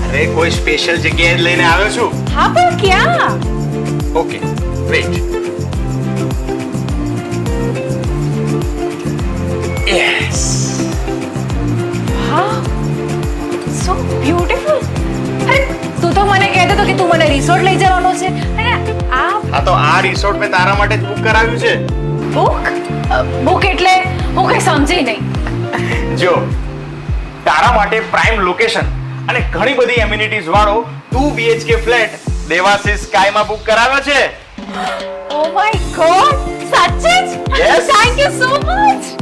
અરે કોઈ સ્પેશિયલ જગ્યાએ જ લઈને આવ્યો છું. હા પણ ક્યાં? Okay wait. યસ. હા, સો બ્યુટીફુલ. અરે તું તો મને કહેતો હતો કે તું મને રિસોર્ટ લઈ જવાનો છે અને આ હા તો આ રિસોર્ટ મેં તારા માટે જ બુક કરાવ્યું છે. બુક એટલે હું કઈ સમજી નહીં. જો તારા માટે પ્રાઇમ લોકેશન અને ઘણી બધી એમ્યુનિટીઝ વાળો 2 BHK ફ્લેટ દેવાશીષ સ્કાયમાં બુક કરાવ્યો છે. ઓ માય ગોડ, સાચે જ? Yes. Thank you so much.